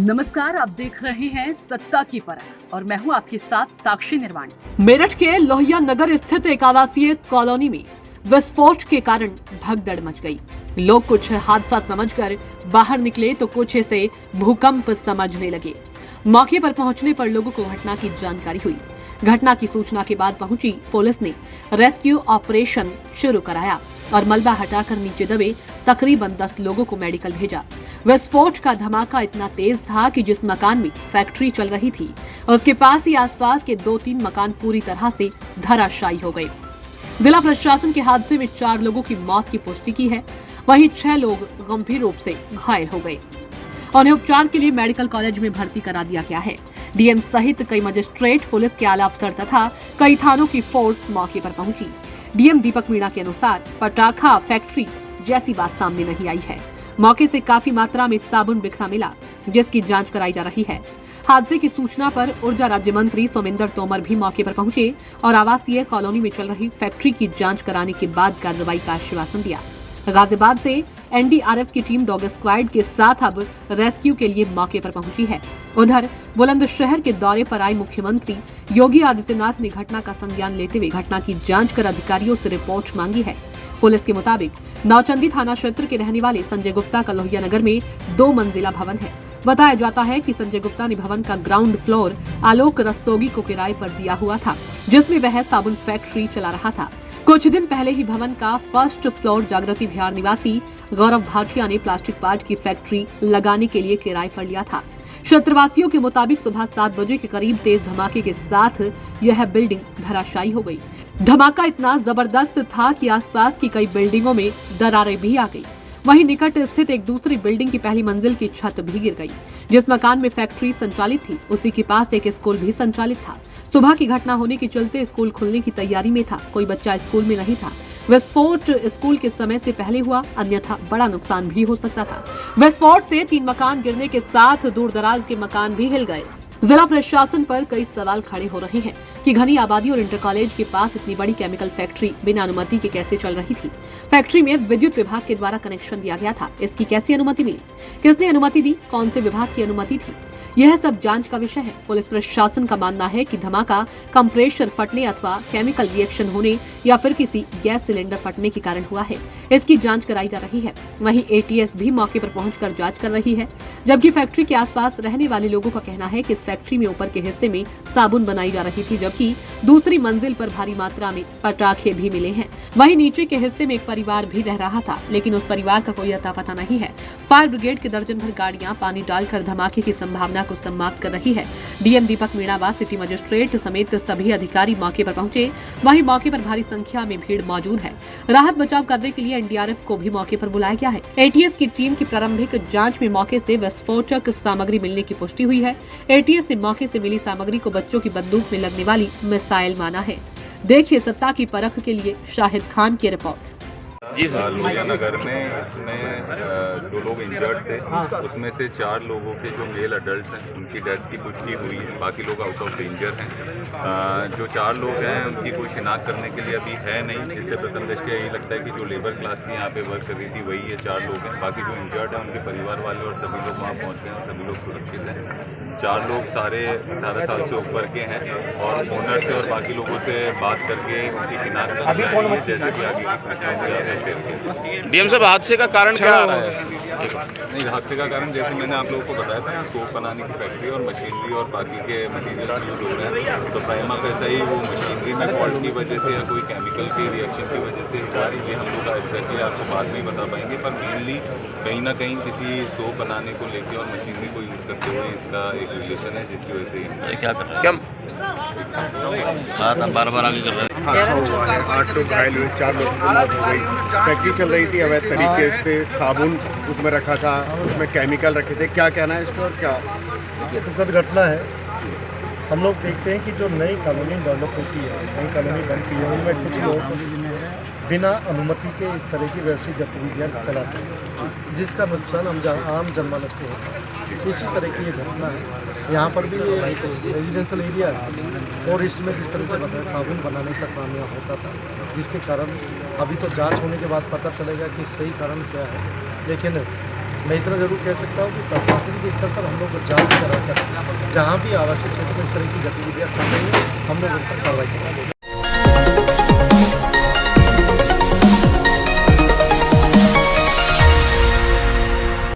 नमस्कार, आप देख रहे हैं सत्ता की परख और मैं हूं आपके साथ साक्षी निर्वाणी। मेरठ के लोहिया नगर स्थित एक आवासीय कॉलोनी में विस्फोट के कारण भगदड़ मच गई। लोग कुछ हादसा समझकर बाहर निकले तो कुछ इसे भूकंप समझने लगे। मौके पर पहुंचने पर लोगों को घटना की जानकारी हुई। घटना की सूचना के बाद पहुंची पुलिस ने रेस्क्यू ऑपरेशन शुरू कराया और मलबा हटाकर नीचे दबे तकरीबन 10 लोगों को मेडिकल भेजा। विस्फोट का धमाका इतना तेज था कि जिस मकान में फैक्ट्री चल रही थी उसके पास ही आसपास के 2-3 मकान पूरी तरह से धराशायी हो गए। जिला प्रशासन के हादसे में 4 लोगों की मौत की पुष्टि की है, वहीं 6 लोग गंभीर रूप से घायल हो गए। उन्हें उपचार के लिए मेडिकल कॉलेज में भर्ती करा दिया गया है। डीएम सहित कई मजिस्ट्रेट, पुलिस के आला अफसर तथा कई थानों की फोर्स मौके पर पहुंची। डीएम दीपक मीणा के अनुसार पटाखा फैक्ट्री जैसी बात सामने नहीं आई है। मौके से काफी मात्रा में साबुन बिखरा मिला, जिसकी जांच कराई जा रही है। हादसे की सूचना पर ऊर्जा राज्य मंत्री सोमेंद्र तोमर भी मौके पर पहुंचे और आवासीय कॉलोनी में चल रही फैक्ट्री की जांच कराने के बाद कार्रवाई का आश्वासन दिया। गाजियाबाद से एनडीआरएफ की टीम डॉग स्क्वाड के साथ अब रेस्क्यू के लिए मौके पर पहुंची है। उधर बुलंदशहर के दौरे पर आए मुख्यमंत्री योगी आदित्यनाथ ने घटना का संज्ञान लेते हुए घटना की जांच कर अधिकारियों से रिपोर्ट मांगी है। पुलिस के मुताबिक नौचंदी थाना क्षेत्र के रहने वाले संजय गुप्ता का लोहिया नगर में 2 मंजिला भवन है। बताया जाता है कि संजय गुप्ता ने भवन का ग्राउंड फ्लोर आलोक रस्तोगी को किराए पर दिया हुआ था, जिसमें वह साबुन फैक्ट्री चला रहा था। कुछ दिन पहले ही भवन का फर्स्ट फ्लोर जागृति बिहार निवासी गौरव भाटिया ने प्लास्टिक पार्ट की फैक्ट्री लगाने के लिए किराए पर लिया था। क्षेत्रवासियों के मुताबिक सुबह 7 बजे के करीब तेज धमाके के साथ यह बिल्डिंग धराशायी हो गई। धमाका इतना जबरदस्त था कि आसपास की कई बिल्डिंगों में दरारें भी आ गई। वहीं निकट स्थित एक दूसरी बिल्डिंग की पहली मंजिल की छत भी गिर गई। जिस मकान में फैक्ट्री संचालित थी उसी के पास एक स्कूल भी संचालित था। सुबह की घटना होने के चलते स्कूल खुलने की तैयारी में था, कोई बच्चा स्कूल में नहीं था। विस्फोट स्कूल के समय से पहले हुआ, अन्यथा बड़ा नुकसान भी हो सकता था। विस्फोट से 3 मकान गिरने के साथ दूर दराज के मकान भी हिल गए। जिला प्रशासन पर कई सवाल खड़े हो रहे हैं कि घनी आबादी और इंटर कॉलेज के पास इतनी बड़ी केमिकल फैक्ट्री बिना अनुमति के कैसे चल रही थी। फैक्ट्री में विद्युत विभाग के द्वारा कनेक्शन दिया गया था, इसकी कैसी अनुमति मिली, किसने अनुमति दी, कौन से विभाग की अनुमति थी, यह सब जांच का विषय है। पुलिस प्रशासन का मानना है कि धमाका कंप्रेसर फटने अथवा केमिकल रिएक्शन होने या फिर किसी गैस सिलेंडर फटने के कारण हुआ है। इसकी जांच कराई जा रही है। वहीं एटीएस भी मौके पर पहुंचकर जांच कर रही है, जबकि फैक्ट्री के आसपास रहने वाले लोगों का कहना है कि इस फैक्ट्री में ऊपर के हिस्से में साबुन बनाई जा रही थी, जबकि दूसरी मंजिल पर भारी मात्रा में पटाखे भी मिले हैं। वहीं नीचे के हिस्से में एक परिवार भी रह रहा था, लेकिन उस परिवार का कोई अता पता नहीं है। फायर ब्रिगेड के दर्जन भर गाड़ियां पानी डालकर धमाके की संभावना को समाप्त कर रही है। डीएम दीपक मीणा व सिटी मजिस्ट्रेट समेत सभी अधिकारी मौके पर पहुंचे। वहीं मौके पर भारी संख्या में भीड़ मौजूद है। राहत बचाव करने के लिए एनडीआरएफ को भी मौके पर बुलाया गया है। एटीएस की टीम की प्रारंभिक जांच में मौके से विस्फोटक सामग्री मिलने की पुष्टि हुई है। एटीएस ने मौके से मिली सामग्री को बच्चों की बंदूक में लगने वाली मिसाइल माना है। देखिए सत्ता की परख के लिए शाहिद खान की रिपोर्ट। जी सर, लोहिया नगर में इसमें जो लोग इंजर्ड थे उसमें से 4 लोगों के जो मेल अडल्ट हैं उनकी डेथ की पुष्टि हुई है। बाकी लोग आउट ऑफ डेंजर हैं। जो 4 लोग हैं उनकी कोई शिनाख्त करने के लिए अभी है नहीं, जिससे प्रथम दृष्टया यही लगता है कि जो लेबर क्लास की यहाँ पे वर्क कर रही थी वही ये 4 लोग हैं। बाकी जो इंजर्ड हैं उनके परिवार वाले और सभी लोग वहाँ पहुँच गए और सभी लोग सुरक्षित हैं। 4 लोग सारे 18 साल से ऊपर के हैं और ओनर से और बाकी लोगों से बात करके उनकी शिनाख्त कर दी है, जैसे कि आगे की सूचना। डीएम साहब, हादसे का कारण क्या रहा है? नहीं, हादसे का कारण जैसे मैंने आप लोगों को बताया था, यहाँ सोप बनाने की फैक्ट्री और मशीनरी और बाकी के मटेरियल यूज हो रहे हैं। तो प्राइमा फैसा ही वो मशीनरी में फॉल्ट की वजह से या कोई केमिकल के रिएक्शन की वजह से हुआ है, ये हम लोग एग्जैक्टली आपको बाद में ही बता पाएंगे। पर मेनली कहीं ना कहीं किसी सोप बनाने को लेकर और मशीनरी को यूज़ करते हुए इसका एक रिलेशन है, जिसकी वजह से क्या कर रहे हैं बार-बार आगे कर रहे हैं। 8 लोग घायल हुए, 4 लोग की मौत हो गई। फैक्ट्री चल रही थी अवैध तरीके से, साबुन उसमें रखा था, उसमें केमिकल रखे थे। क्या कहना है इस पर? क्या ये दुखद घटना है। हम लोग देखते हैं कि जो नई कॉलोनी डेवलप होती है, नई कॉलोनी बनती है, उनमें कुछ लोग बिना अनुमति के इस तरह की वैसी गतिविधियाँ चलाते हैं, जिसका नुकसान आम जनमानस को होता है। इसी तरह की ये घटना है। यहाँ पर भी ये रेजिडेंशियल एरिया है और इसमें जिस तरह से बताया साबुन बनाने का काम यहाँ होता था, जिसके कारण अभी तो जांच होने के बाद पता चलेगा कि सही कारण क्या है। लेकिन मैं इतना जरूर कह सकता हूँ कि प्रशासन के स्तर पर हम लोग जांच कराकर जहाँ भी आवासीय क्षेत्र में इस तरह की गतिविधियाँ चल रही हैं हम लोग उन पर कार्रवाई करेंगे।